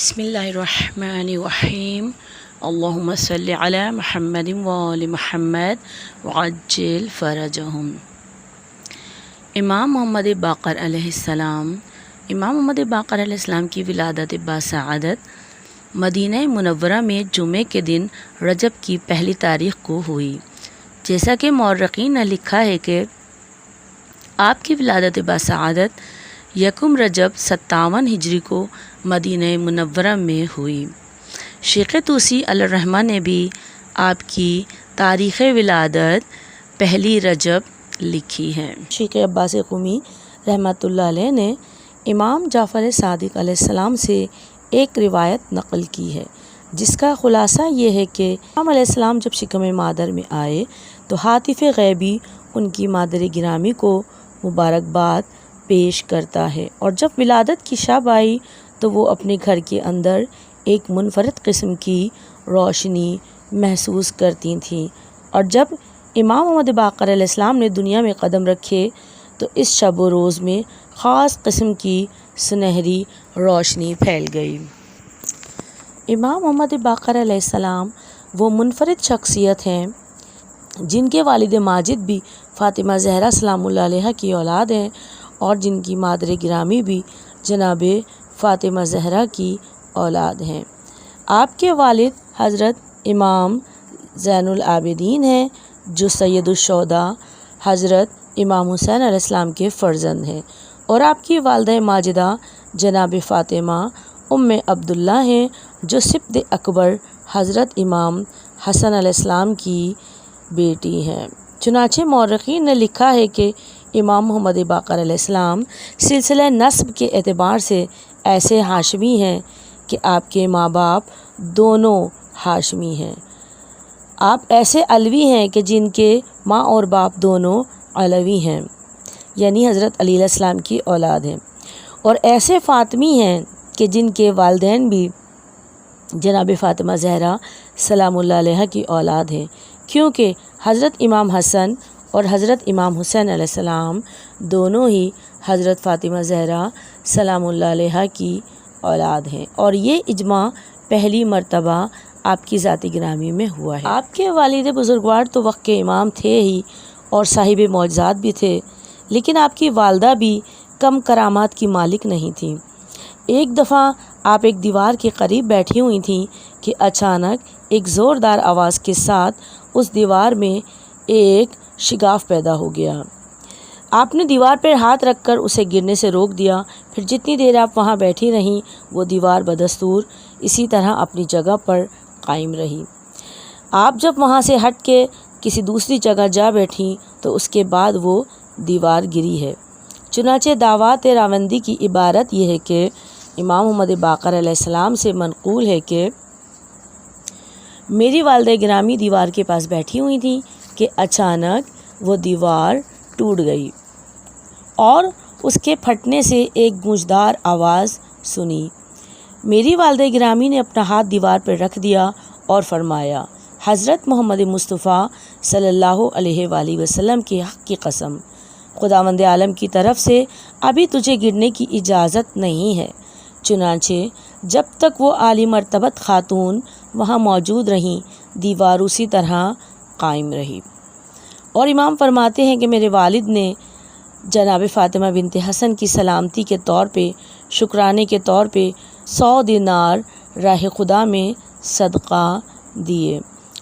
بسم اللہ الرحمن الرحیم اللہم صلی علی محمد وآل محمد وعجل فرجہم۔ امام محمد باقر علیہ السلام علیہ السلام کی ولادت باسعادت مدینہ منورہ میں جمعے کے دن رجب کی پہلی تاریخ کو ہوئی۔ جیسا کہ مورخین نے لکھا ہے کہ آپ کی ولادت باسعادت یکم رجب 57 ہجری کو مدینہ منورہ میں ہوئی۔ شیخ طوسی علیہ الرحمہ نے بھی آپ کی تاریخ ولادت پہلی رجب لکھی ہے۔ شیخ عباس قمی رحمۃ اللہ علیہ نے امام جعفر صادق علیہ السلام سے ایک روایت نقل کی ہے جس کا خلاصہ یہ ہے کہ امام علیہ السلام جب شکم مادر میں آئے تو ہاتف غیبی ان کی مادر گرامی کو مبارکباد پیش کرتا ہے، اور جب ولادت کی شب آئی تو وہ اپنے گھر کے اندر ایک منفرد قسم کی روشنی محسوس کرتی تھیں، اور جب امام محمد باقر علیہ السلام نے دنیا میں قدم رکھے تو اس شب و روز میں خاص قسم کی سنہری روشنی پھیل گئی۔ امام محمد باقر علیہ السلام وہ منفرد شخصیت ہیں جن کے والد ماجد بھی فاطمہ زہرا سلام اللہ علیہا کی اولاد ہیں، اور جن کی مادر گرامی بھی جناب فاطمہ زہرا کی اولاد ہیں۔ آپ کے والد حضرت امام زین العابدین ہیں جو سید الشہداء حضرت امام حسین علیہ السلام کے فرزند ہیں، اور آپ کی والدہ ماجدہ جناب فاطمہ ام عبداللہ ہیں جو سبط اکبر حضرت امام حسن علیہ السلام کی بیٹی ہیں۔ چنانچہ مورخین نے لکھا ہے کہ امام محمد باقر علیہ السلام سلسلہ نسب کے اعتبار سے ایسے ہاشمی ہیں کہ آپ کے ماں باپ دونوں ہاشمی ہیں۔ آپ ایسے علوی ہیں کہ جن کے ماں اور باپ دونوں علوی ہیں، یعنی حضرت علی علیہ السلام کی اولاد ہیں، اور ایسے فاطمی ہیں کہ جن کے والدین بھی جناب فاطمہ زہرا سلام اللہ علیہا کی اولاد ہیں، کیونکہ حضرت امام حسن اور حضرت امام حسین علیہ السلام دونوں ہی حضرت فاطمہ زہرا سلام اللہ علیہا کی اولاد ہیں، اور یہ اجماع پہلی مرتبہ آپ کی ذاتی گرامی میں ہوا ہے۔ آپ کے والد بزرگوار تو وقت کے امام تھے ہی اور صاحب معجزات بھی تھے، لیکن آپ کی والدہ بھی کم کرامات کی مالک نہیں تھیں۔ ایک دفعہ آپ ایک دیوار کے قریب بیٹھی ہوئی تھیں کہ اچانک ایک زوردار آواز کے ساتھ اس دیوار میں ایک شگاف پیدا ہو گیا۔ آپ نے دیوار پر ہاتھ رکھ کر اسے گرنے سے روک دیا، پھر جتنی دیر آپ وہاں بیٹھی رہیں وہ دیوار بدستور اسی طرح اپنی جگہ پر قائم رہی۔ آپ جب وہاں سے ہٹ کے کسی دوسری جگہ جا بیٹھیں تو اس کے بعد وہ دیوار گری ہے۔ چنانچہ دعوات راوندی کی عبارت یہ ہے کہ امام محمد باقر علیہ السلام سے منقول ہے کہ میری والدہ گرامی دیوار کے پاس بیٹھی ہوئی تھیں کہ اچانک وہ دیوار ٹوٹ گئی اور اس کے پھٹنے سے ایک گونجدار آواز سنی۔ میری والدہ گرامی نے اپنا ہاتھ دیوار پر رکھ دیا اور فرمایا، حضرت محمد مصطفیٰ صلی اللہ علیہ وآلہ وسلم کے حق کی قسم، خداوند عالم کی طرف سے ابھی تجھے گرنے کی اجازت نہیں ہے۔ چنانچہ جب تک وہ عالی مرتبت خاتون وہاں موجود رہیں دیوار اسی طرح قائم رہی۔ اور امام فرماتے ہیں کہ میرے والد نے جناب فاطمہ بنت حسن کی سلامتی کے طور پہ شکرانے کے طور پہ 100 دینار راہ خدا میں صدقہ دیے،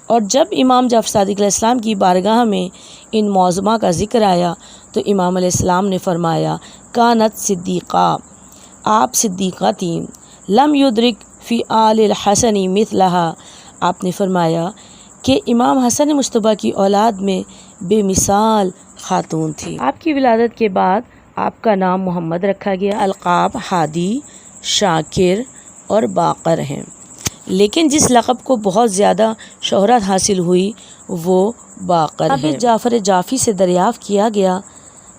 اور جب امام جعفر صادق علیہ السلام کی بارگاہ میں ان معظمہ کا ذکر آیا تو امام علیہ السلام نے فرمایا، کانت صدیقہ، آپ صدیقہ تھیں، لم یدرک فی آل الحسن مثلہا، آپ نے فرمایا کہ امام حسن مجتبیٰ کی اولاد میں بے مثال خاتون تھی۔ آپ کی ولادت کے بعد آپ کا نام محمد رکھا گیا۔ القاب ہادی، شاکر اور باقر ہیں، لیکن جس لقب کو بہت زیادہ شہرت حاصل ہوئی وہ باقر ہے۔ جعفر جعفی سے دریافت کیا گیا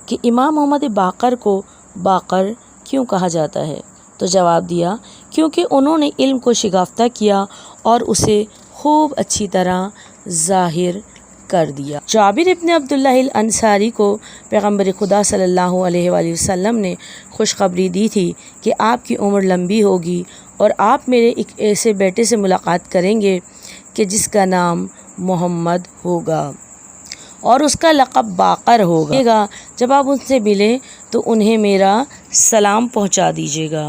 کہ امام محمد باقر کو باقر کیوں کہا جاتا ہے تو جواب دیا، کیونکہ انہوں نے علم کو شگافتہ کیا اور اسے خوب اچھی طرح ظاہر کر دیا۔ جابر ابن عبداللہ الانصاری کو پیغمبر خدا صلی اللہ علیہ وآلہ وسلم نے خوشخبری دی تھی کہ آپ کی عمر لمبی ہوگی اور آپ میرے ایک ایسے بیٹے سے ملاقات کریں گے کہ جس کا نام محمد ہوگا اور اس کا لقب باقر ہوگا۔ جب آپ ان سے ملیں تو انہیں میرا سلام پہنچا دیجیے گا۔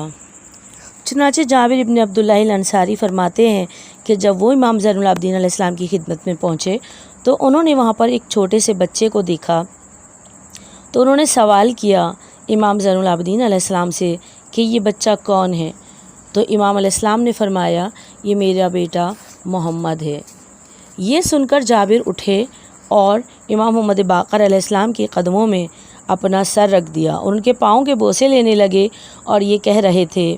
چنانچہ جابر ابن عبداللہ الانصاری فرماتے ہیں کہ جب وہ امام زین العابدین علیہ السلام کی خدمت میں پہنچے تو انہوں نے وہاں پر ایک چھوٹے سے بچے کو دیکھا تو انہوں نے سوال کیا امام زین العابدین علیہ السلام سے کہ یہ بچہ کون ہے؟ تو امام علیہ السلام نے فرمایا یہ میرا بیٹا محمد ہے۔ یہ سن کر جابر اٹھے اور امام محمد باقر علیہ السلام کے قدموں میں اپنا سر رکھ دیا اور ان کے پاؤں کے بوسے لینے لگے اور یہ کہہ رہے تھے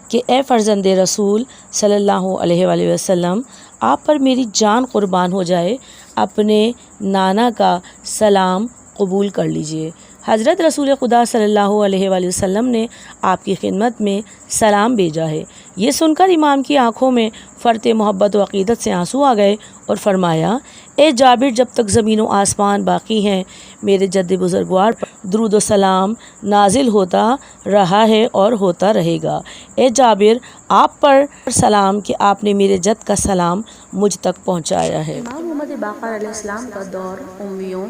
کہ اے فرزند رسول صلی اللہ علیہ وآلہ وسلم، آپ پر میری جان قربان ہو جائے، اپنے نانا کا سلام قبول کر لیجئے۔ حضرت رسول خدا صلی اللہ علیہ وآلہ وسلم نے آپ کی خدمت میں سلام بھیجا ہے۔ یہ سن کر امام کی آنکھوں میں فرط محبت و عقیدت سے آنسو آ گئے اور فرمایا اے جابر، جب تک زمین و آسمان باقی ہیں میرے جد بزرگوار پر درود و سلام نازل ہوتا رہا ہے اور ہوتا رہے گا۔ اے جابر، آپ پر سلام کہ آپ نے میرے جد کا سلام مجھ تک پہنچایا ہے۔ امام محمد باقر علیہ السلام کا دور امیوں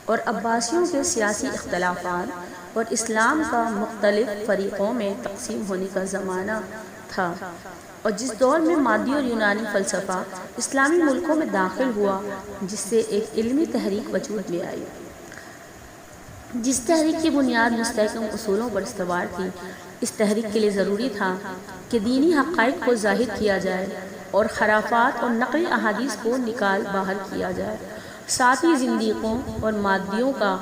اور عباسیوں کے سیاسی اختلافات اور اسلام کا مختلف فریقوں میں تقسیم ہونے کا زمانہ تھا، اور جس دور میں مادی اور یونانی فلسفہ اسلامی ملکوں میں داخل ہوا، جس سے ایک علمی تحریک وجود میں آئی۔ جس تحریک کی بنیاد مستحکم اصولوں پر استوار تھی، اس تحریک کے لیے ضروری تھا کہ دینی حقائق کو ظاہر کیا جائے اور خرافات اور نقلی احادیث کو نکال باہر کیا جائے، ساتھ ہی زندیقوں اور مادیوں کا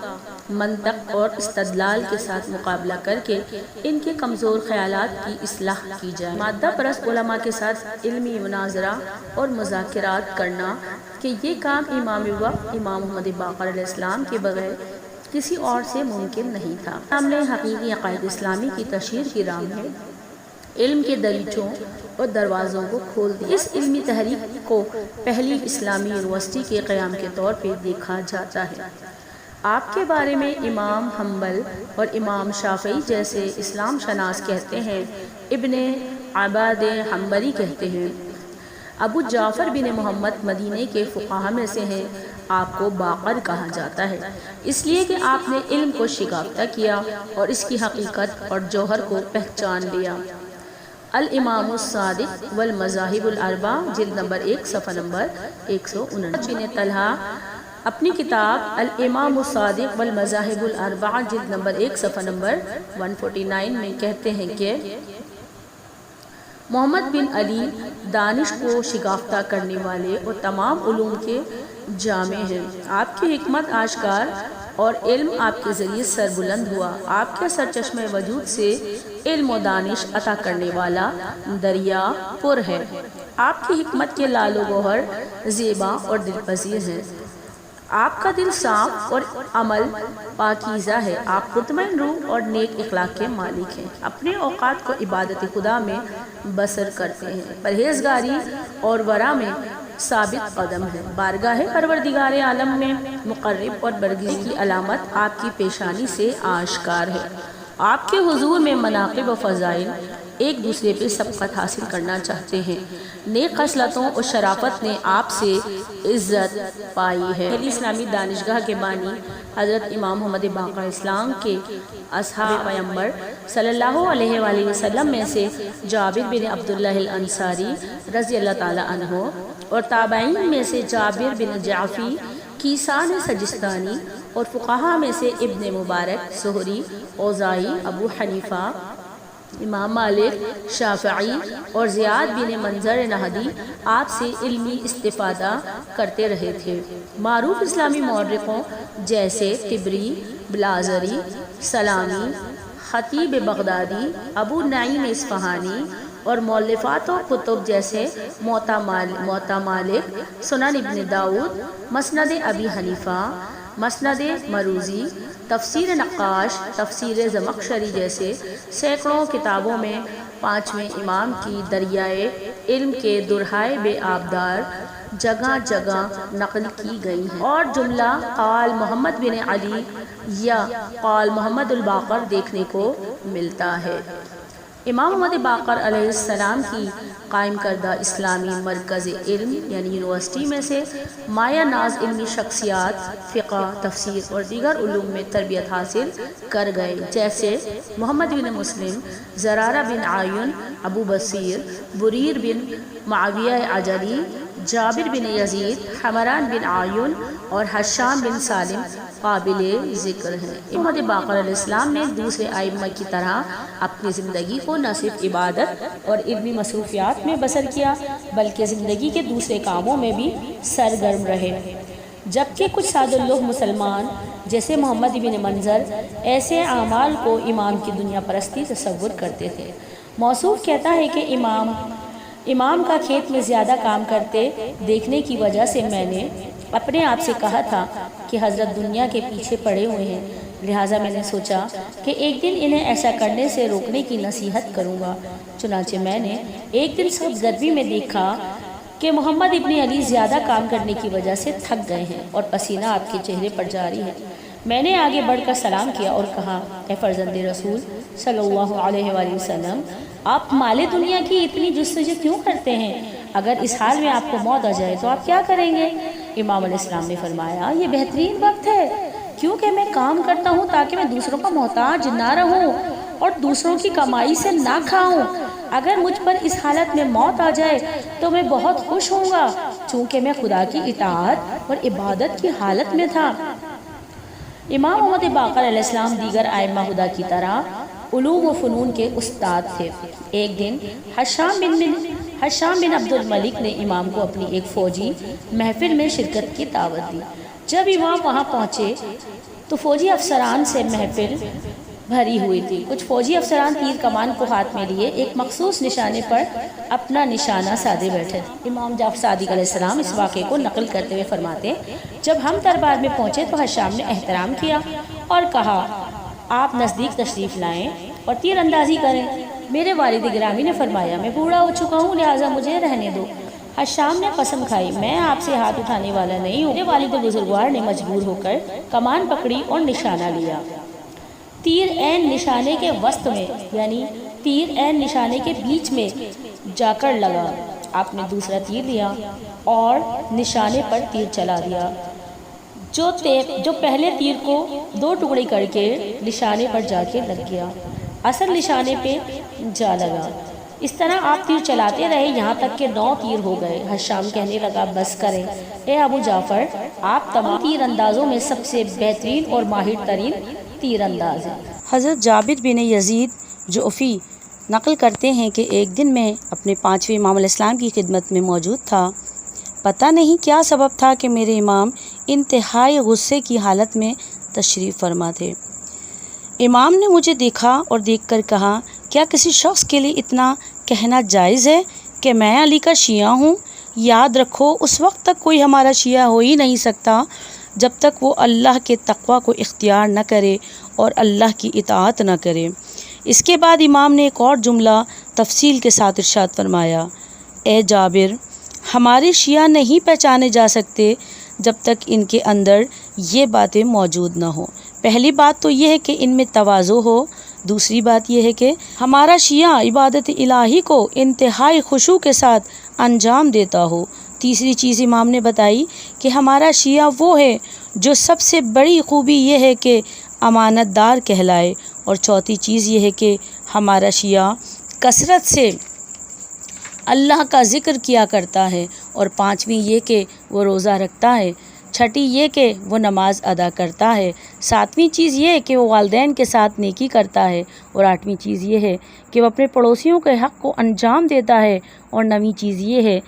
منطق اور استدلال کے ساتھ مقابلہ کر کے ان کے کمزور خیالات کی اصلاح کی جائے۔ مادہ پرست علماء کے ساتھ علمی مناظرہ اور مذاکرات کرنا کہ یہ کام امام وقت امام محمد باقر علیہ السلام کے بغیر کسی اور سے ممکن نہیں تھا۔ اسلام نے حقیقی عقائد اسلامی کی تشہیر کی راہ میں علم کے دریچوں اور دروازوں کو کھول دیا۔ اس علمی تحریک کو پہلی اسلامی یونیورسٹی کے قیام کے طور پہ دیکھا جاتا ہے۔ آپ کے بارے میں امام حنبل اور امام شافعی جیسے اسلام شناس کہتے ہیں، ابن عباد حنبلی کہتے ہیں، ابو جعفر بن محمد مدینے کے فقہا میں سے ہیں، آپ کو باقر کہا جاتا ہے اس لیے کہ آپ نے علم کو شگافتہ کیا اور اس کی حقیقت اور جوہر کو پہچان لیا۔ الامام الصادق والمذاہب الاربع جلد نمبر 1 صفحہ نمبر 149۔ بن طلحہ اپنی کتاب الامام الصادق والمذاہب الاربع جلد نمبر 1 صفحہ نمبر 149 میں کہتے ہیں کہ محمد بن علی دانش کو شگافتہ کرنے والے اور تمام علوم کے جامع ہیں۔ آپ کی حکمت آشکار اور علم آپ کے ذریعے سر بلند ہوا۔ آپ کے سرچشمہ وجود سے علم و دانش عطا کرنے والا دریا پر ہے۔ آپ کی حکمت کے لال و گوہر زیبا اور دلپذیر ہیں۔ آپ کا دل صاف اور عمل پاکیزہ ہے۔ آپ مطمئن روح اور نیک اخلاق کے مالک ہیں۔ اپنے اوقات کو عبادت خدا میں بسر کرتے ہیں۔ پرہیزگاری اور ورع میں ثابت قدم ہے۔ بارگاہ پروردگار عالم میں مقرب اور برگزیدگی کی علامت آپ کی پیشانی سے آشکار ہے۔ آپ کے حضور میں مناقب و فضائل ایک دوسرے پہ سبقت حاصل کرنا چاہتے ہیں۔ نیک خصلتوں اور شرافت نے آپ سے عزت پائی ہے۔ پہلی اسلامی دانشگاہ کے بانی حضرت امام محمد باقر اسلام کے اصحاب پیغمبر صلی اللہ علیہ وآلہ وسلم میں سے جابر بن عبداللہ الانصاری رضی اللہ تعالی عنہ اور تابعین میں سے جابر بن جعفی کیسان سجستانی اور فقہا میں سے ابن مبارک، زہری، اوزاعی، ابو حنیفہ، امام مالک، شافعی اور زیاد بن منظر نہدی آپ سے علمی استفادہ کرتے رہے تھے۔ معروف اسلامی مورخوں جیسے طبری، بلازری، سلامی، خطیب بغدادی، ابو نعیم اصفہانی اور مؤلفات و کتب جیسے موطا مالک، سنن ابن داؤد، مسند ابی حنیفہ، مسند مروزی، تفسیر نقاش، تفسیر زمخشری جیسے سینکڑوں کتابوں میں پانچویں امام کی دریائے علم کے درہائے بے آبدار جگہ جگہ نقل کی گئی ہیں، اور جملہ قال محمد بن علی یا قال محمد الباقر دیکھنے کو ملتا ہے۔ امام محمد باقر علیہ السلام کی قائم کردہ اسلامی مرکز علم یعنی یونیورسٹی میں سے مایہ ناز علمی شخصیات فقہ، تفسیر اور دیگر علوم میں تربیت حاصل کر گئے، جیسے محمد بن مسلم، زرارہ بن عیون، ابو بصیر، بریر بن معاویہ عجلی، جابر بن یزید، حمران بن عیون اور حشام بن سالم قابل ذکر ہیں۔ محمد باقر علیہ السلام نے دوسرے ائمہ کی طرح اپنی زندگی کو نہ صرف عبادت اور علمی مصروفیات میں بسر کیا بلکہ زندگی کے دوسرے کاموں میں بھی سرگرم رہے، جبکہ کچھ سادہ لوگ مسلمان جیسے محمد بن منظر ایسے اعمال کو امام کی دنیا پرستی تصور کرتے تھے۔ موصوف کہتا ہے کہ امام کا کھیت میں زیادہ کام کرتے دیکھنے کی وجہ سے میں نے اپنے آپ سے کہا تھا کہ حضرت دنیا کے پیچھے پڑے ہوئے ہیں، لہٰذا میں نے سوچا کہ ایک دن انہیں ایسا کرنے سے روکنے کی نصیحت کروں گا۔ چنانچہ میں نے ایک دن سخت گرمی میں دیکھا کہ محمد ابن علی زیادہ کام کرنے کی وجہ سے تھک گئے ہیں اور پسینہ آپ کے چہرے پر جاری ہے۔ میں نے آگے بڑھ کر سلام کیا اور کہا، اے فرزند رسول صلی اللہ علیہ وآلہ وسلم، آپ مال دنیا کی اتنی جستجو کیوں کرتے ہیں؟ اگر اس حال میں آپ کو موت آ جائے تو آپ کیا کریں گے؟ امام علیہ السلام نے فرمایا، یہ بہترین وقت ہے، کیونکہ میں کام کرتا ہوں تاکہ میں دوسروں کا محتاج نہ رہوں اور دوسروں کی کمائی سے نہ کھاؤں۔ اگر مجھ پر اس حالت میں موت آ جائے تو میں بہت خوش ہوں گا، چونکہ میں خدا کی اطاعت اور عبادت کی حالت میں تھا۔ امام محمد باقر علیہ السلام دیگر ائمہ ہدیٰ کی طرح علوم و فنون کے استاد تھے۔ ایک دن حشام بن عبد الملک نے امام کو اپنی ایک فوجی محفل میں شرکت کی دعوت دی۔ جب امام وہاں پہنچے تو فوجی افسران سے محفل بھری ہوئی تھی۔ کچھ فوجی افسران تیر کمان کو ہاتھ میں لیے ایک مخصوص نشانے پر اپنا نشانہ سادے بیٹھے تھے۔ امام جعفر صادق علیہ السلام اس واقعے کو نقل کرتے ہوئے فرماتے، جب ہم دربار میں پہنچے تو حشام نے احترام کیا اور کہا، آپ نزدیک تشریف لائیں اور تیر اندازی کریں۔ میرے والد گرامی نے فرمایا، میں بوڑھا ہو چکا ہوں لہٰذا مجھے رہنے دو۔ حشام نے قسم کھائی، میں آپ سے ہاتھ اٹھانے والا نہیں ہوں۔ میرے والد بزرگوار نے مجبور ہو کر کمان پکڑی اور نشانہ لیا۔ تیر عین نشانے کے وسط میں یعنی تیر عین نشانے کے بیچ میں جا کر لگا۔ آپ نے دوسرا تیر لیا اور نشانے پر تیر چلا دیا، جو پہلے تیر کو دو ٹکڑے کر کے نشانے پر جا کے لگ گیا، اصل نشانے پہ جا لگا۔ اس طرح آپ تیر چلاتے رہے یہاں تک کہ 9 تیر ہو گئے۔ حشام کہنے لگا، بس کریں اے ابو جعفر، آپ تمام تیر اندازوں میں سب سے بہترین اور ماہر ترین تیر انداز ہیں۔ حضرت جابر بن یزید جعفی نقل کرتے ہیں کہ ایک دن میں اپنے 5ویں امام علیہ السلام کی خدمت میں موجود تھا۔ پتہ نہیں کیا سبب تھا کہ میرے امام انتہائی غصے کی حالت میں تشریف فرما تھے۔ امام نے مجھے دیکھا اور دیکھ کر کہا، کیا کسی شخص کے لیے اتنا کہنا جائز ہے کہ میں علی کا شیعہ ہوں؟ یاد رکھو، اس وقت تک کوئی ہمارا شیعہ ہو ہی نہیں سکتا جب تک وہ اللہ کے تقوی کو اختیار نہ کرے اور اللہ کی اطاعت نہ کرے۔ اس کے بعد امام نے ایک اور جملہ تفصیل کے ساتھ ارشاد فرمایا، اے جابر، ہمارے شیعہ نہیں پہچانے جا سکتے جب تک ان کے اندر یہ باتیں موجود نہ ہوں۔ پہلی بات تو یہ ہے کہ ان میں تواضع ہو، دوسری بات یہ ہے کہ ہمارا شیعہ عبادت الہی کو انتہائی خشوع کے ساتھ انجام دیتا ہو، تیسری چیز امام نے بتائی کہ ہمارا شیعہ وہ ہے جو سب سے بڑی خوبی یہ ہے کہ امانت دار کہلائے، اور چوتھی چیز یہ ہے کہ ہمارا شیعہ کثرت سے اللہ کا ذکر کیا کرتا ہے، اور پانچویں یہ کہ وہ روزہ رکھتا ہے، چھٹی یہ کہ وہ نماز ادا کرتا ہے، ساتویں چیز یہ ہے کہ وہ والدین کے ساتھ نیکی کرتا ہے، اور آٹھویں چیز یہ ہے کہ وہ اپنے پڑوسیوں کے حق کو انجام دیتا ہے، اور نویں چیز یہ ہے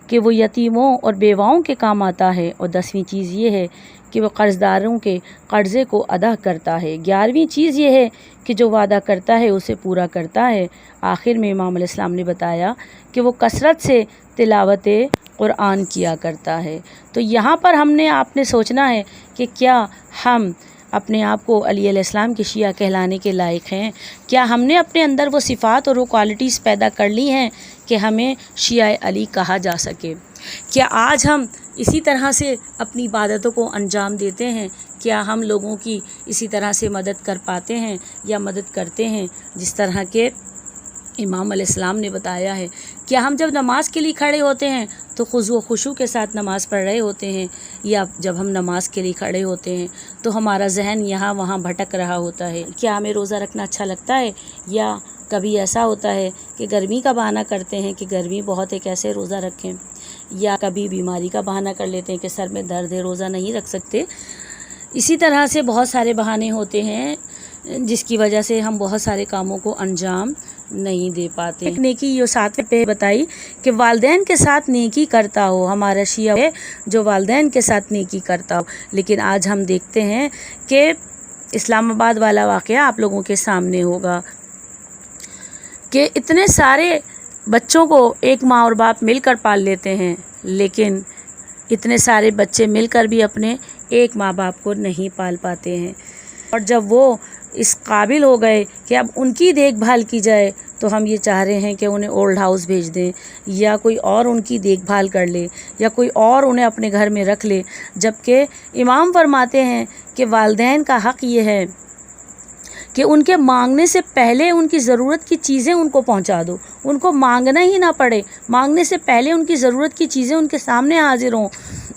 کہ وہ یتیموں اور بیواؤں کے کام آتا ہے، اور 10ویں چیز یہ ہے کہ وہ قرض داروں کے قرضے کو ادا کرتا ہے، 11ویں چیز یہ ہے کہ جو وعدہ کرتا ہے اسے پورا کرتا ہے۔ آخر میں امام علیہ السلام نے بتایا کہ وہ کثرت سے تلاوت قرآن کیا کرتا ہے۔ تو یہاں پر آپ نے سوچنا ہے کہ کیا ہم اپنے آپ کو علی علیہ السلام کے شیعہ کہلانے کے لائق ہیں؟ کیا ہم نے اپنے اندر وہ صفات اور وہ کوالٹیز پیدا کر لی ہیں کہ ہمیں شیعہ علی کہا جا سکے؟ کیا آج ہم اسی طرح سے اپنی عبادتوں کو انجام دیتے ہیں؟ کیا ہم لوگوں کی اسی طرح سے مدد کر پاتے ہیں یا مدد کرتے ہیں جس طرح کے امام علیہ السلام نے بتایا ہے؟ کیا ہم جب نماز کے لیے کھڑے ہوتے ہیں تو خضوع و خشوع کے ساتھ نماز پڑھ رہے ہوتے ہیں، یا جب ہم نماز کے لیے کھڑے ہوتے ہیں تو ہمارا ذہن یہاں وہاں بھٹک رہا ہوتا ہے؟ کیا ہمیں روزہ رکھنا اچھا لگتا ہے، یا کبھی ایسا ہوتا ہے کہ گرمی کا بہانہ کرتے ہیں کہ گرمی بہت ہے کیسے روزہ رکھیں، یا کبھی بیماری کا بہانہ کر لیتے ہیں کہ سر میں درد ہے روزہ نہیں رکھ سکتے؟ اسی طرح سے بہت سارے بہانے ہوتے ہیں جس کی وجہ سے ہم بہت سارے کاموں کو انجام نہیں دے پاتے۔ ایک نیکی یہ ساتھ پہ بتائی کہ والدین کے ساتھ نیکی کرتا ہو، ہمارا شیعہ ہے جو والدین کے ساتھ نیکی کرتا ہو، لیکن آج ہم دیکھتے ہیں کہ اسلام آباد والا واقعہ آپ لوگوں کے سامنے ہوگا کہ اتنے سارے بچوں کو ایک ماں اور باپ مل کر پال لیتے ہیں، لیکن اتنے سارے بچے مل کر بھی اپنے ایک ماں باپ کو نہیں پال پاتے ہیں، اور جب وہ اس قابل ہو گئے کہ اب ان کی دیکھ بھال کی جائے تو ہم یہ چاہ رہے ہیں کہ انہیں اولڈ ہاؤس بھیج دیں، یا کوئی اور ان کی دیکھ بھال کر لے، یا کوئی اور انہیں اپنے گھر میں رکھ لے، جبکہ امام فرماتے ہیں کہ والدین کا حق یہ ہے کہ ان کے مانگنے سے پہلے ان کی ضرورت کی چیزیں ان کو پہنچا دو، ان کو مانگنا ہی نہ پڑے، مانگنے سے پہلے ان کی ضرورت کی چیزیں ان کے سامنے حاضر ہوں۔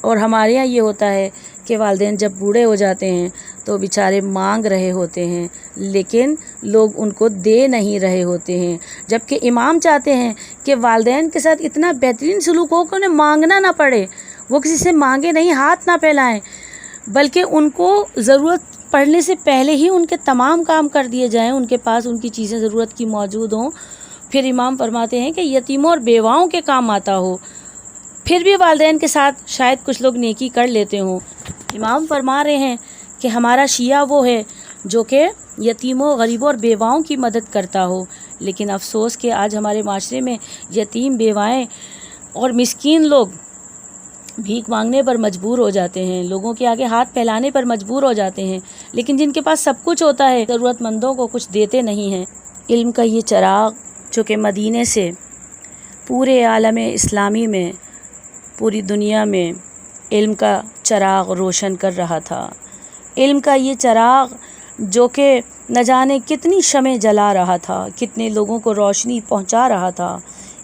اور ہمارے یہاں یہ ہوتا ہے کہ والدین جب بوڑھے ہو جاتے ہیں تو بیچارے مانگ رہے ہوتے ہیں لیکن لوگ ان کو دے نہیں رہے ہوتے ہیں، جبکہ امام چاہتے ہیں کہ والدین کے ساتھ اتنا بہترین سلوک ہو کہ انہیں مانگنا نہ پڑے، وہ کسی سے مانگے نہیں، ہاتھ نہ پھیلائیں، بلکہ ان کو ضرورت پڑنے سے پہلے ہی ان کے تمام کام کر دیے جائیں، ان کے پاس ان کی چیزیں ضرورت کی موجود ہوں۔ پھر امام فرماتے ہیں کہ یتیموں اور بیواؤں کے کام آتا ہو، پھر بھی والدین کے ساتھ شاید کچھ لوگ نیکی کر لیتے ہوں۔ امام فرما رہے ہیں کہ ہمارا شیعہ وہ ہے جو کہ یتیموں، غریبوں اور بیواؤں کی مدد کرتا ہو، لیکن افسوس کہ آج ہمارے معاشرے میں یتیم، بیوائیں اور مسکین لوگ بھیک مانگنے پر مجبور ہو جاتے ہیں، لوگوں کے آگے ہاتھ پھیلانے پر مجبور ہو جاتے ہیں، لیکن جن کے پاس سب کچھ ہوتا ہے ضرورت مندوں کو کچھ دیتے نہیں ہیں۔ علم کا یہ چراغ جو کہ مدینے سے پورے عالم اسلامی میں، پوری دنیا میں علم کا چراغ روشن کر رہا تھا، علم کا یہ چراغ جو کہ نہ جانے کتنی شمع جلا رہا تھا، کتنے لوگوں کو روشنی پہنچا رہا تھا،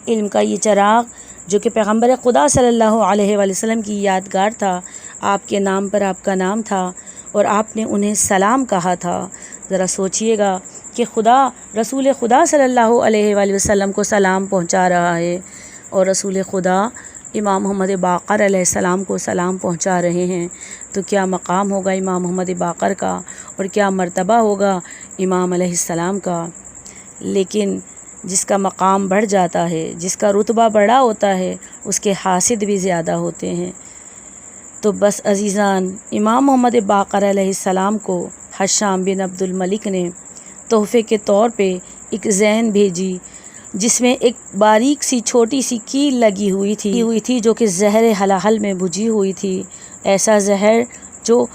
علم کا یہ چراغ جو کہ پیغمبر خدا صلی اللہ علیہ وآلہ وسلم کی یادگار تھا، آپ کے نام پر آپ کا نام تھا اور آپ نے انہیں سلام کہا تھا۔ ذرا سوچئے گا کہ خدا رسول خدا صلی اللہ علیہ وآلہ وسلم کو سلام پہنچا رہا ہے، اور رسول خدا امام محمد باقر علیہ السلام کو سلام پہنچا رہے ہیں، تو کیا مقام ہوگا امام محمد باقر کا، اور کیا مرتبہ ہوگا امام علیہ السلام کا۔ لیکن جس کا مقام بڑھ جاتا ہے، جس کا رتبہ بڑا ہوتا ہے، اس کے حاسد بھی زیادہ ہوتے ہیں۔ تو بس عزیزان، امام محمد باقر علیہ السلام کو حشام بن عبد الملک نے تحفے کے طور پہ ایک زین بھیجی جس میں ایک باریک سی چھوٹی سی کیل لگی ہوئی تھی جو کہ زہر ہلاہل میں بھجی ہوئی تھی، ایسا زہر جو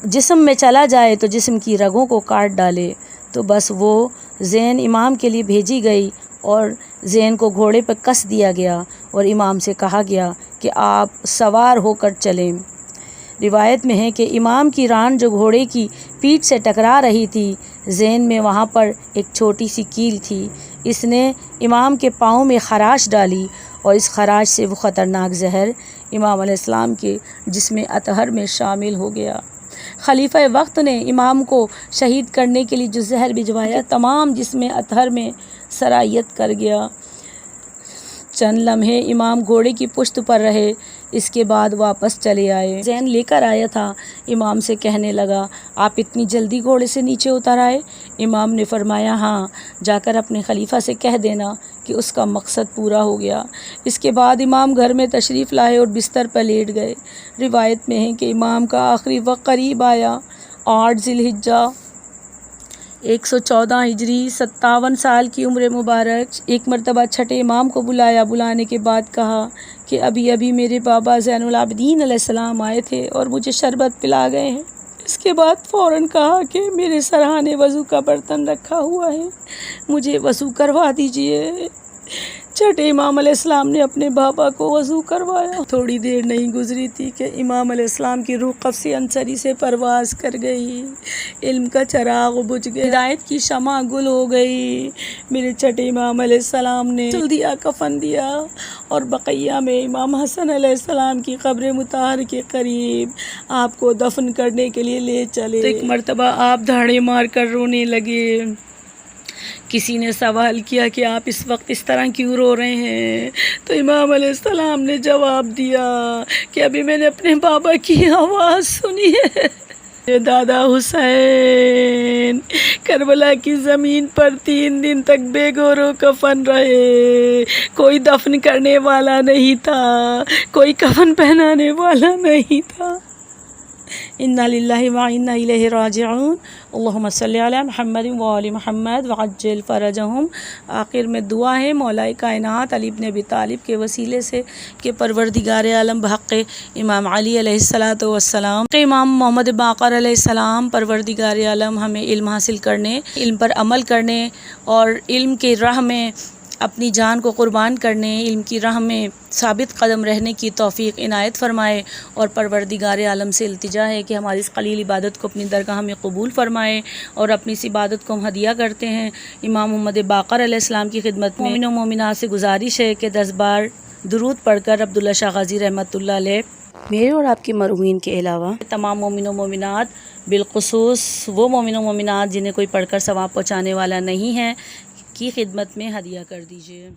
جسم میں چلا جائے تو جسم کی رگوں کو کاٹ ڈالے۔ تو بس وہ زین امام کے لیے بھیجی گئی، اور زین کو گھوڑے پر کس دیا گیا اور امام سے کہا گیا کہ آپ سوار ہو کر چلیں۔ روایت میں ہے کہ امام کی ران جو گھوڑے کی پیٹھ سے ٹکرا رہی تھی، زین میں وہاں پر ایک چھوٹی سی کیل تھی، اس نے امام کے پاؤں میں خراش ڈالی، اور اس خراش سے وہ خطرناک زہر امام علیہ السلام کے جسم اطہر میں شامل ہو گیا۔ خلیفہ وقت نے امام کو شہید کرنے کے لیے جو زہر بھجوایا تمام جسم اطہر میں سرایت کر گیا۔ چند لمحے امام گھوڑے کی پشت پر رہے، اس کے بعد واپس چلے آئے۔ زین لے کر آیا تھا، امام سے کہنے لگا آپ اتنی جلدی گھوڑے سے نیچے اتر آئے؟ امام نے فرمایا ہاں، جا کر اپنے خلیفہ سے کہہ دینا کہ اس کا مقصد پورا ہو گیا۔ اس کے بعد امام گھر میں تشریف لائے اور بستر پر لیٹ گئے۔ روایت میں ہے کہ امام کا آخری وقت قریب آیا۔ 8 ذی الحجہ 114 ہجری 57 سال کی عمر مبارک۔ ایک مرتبہ چھٹے امام کو بلایا، بلانے کے بعد کہا کہ ابھی ابھی میرے بابا زین العابدین علیہ السلام آئے تھے اور مجھے شربت پلا گئے ہیں۔ اس کے بعد فوراً کہا کہ میرے سرہانے وضو کا برتن رکھا ہوا ہے، مجھے وضو کروا دیجئے۔ چھٹے امام علیہ السلام نے اپنے بابا کو وضو کروایا۔ تھوڑی دیر نہیں گزری تھی کہ امام علیہ السلام کی روح قفص انصری سے پرواز کر گئی، علم کا چراغ بجھ گیا، ہدایت کی شمع گل ہو گئی۔ میرے چھٹے امام علیہ السلام نے دیا، کفن دیا اور بقیہ میں امام حسن علیہ السلام کی قبر مطہر کے قریب آپ کو دفن کرنے کے لیے لے چلے۔ ایک مرتبہ آپ دھاڑے مار کر رونے لگے۔ کسی نے سوال کیا کہ آپ اس وقت اس طرح کیوں رو رہے ہیں؟ تو امام علیہ السلام نے جواب دیا کہ ابھی میں نے اپنے بابا کی آواز سنی ہے۔ دادا حسین کربلا کی زمین پر 3 دن تک بے گور و کفن رہے، کوئی دفن کرنے والا نہیں تھا، کوئی کفن پہنانے والا نہیں تھا۔ انا للہ و انا الیہ راجعون۔ اللہم صلی علی محمد و آل محمد وعجل فرجہم۔ آخر میں دعا ہے مولا کائنات علی بن ابی طالب کے وسیلے سے کہ پروردگار عالم بحق امام علی علیہ السلام، امام محمد باقر علیہ السلام، پروردگار عالم ہمیں علم حاصل کرنے، علم پر عمل کرنے اور علم کے راہ میں اپنی جان کو قربان کرنے، علم کی راہ میں ثابت قدم رہنے کی توفیق عنایت فرمائے، اور پروردگار عالم سے التجا ہے کہ ہماری اس قلیل عبادت کو اپنی درگاہ میں قبول فرمائے، اور اپنی اس عبادت کو ہم ہدیہ کرتے ہیں امام محمد باقر علیہ السلام کی خدمت میں۔ مومن و مومنات سے گزارش ہے کہ 10 بار درود پڑھ کر عبداللہ شاہ غازی رحمۃ اللہ علیہ، میرے اور آپ کے مرحومین کے علاوہ تمام مومن و مومنات، بالخصوص وہ مومن و مومنات جنہیں کوئی پڑھ کر ثواب پہنچانے والا نہیں ہے، کی خدمت میں ہدیہ کر دیجیے۔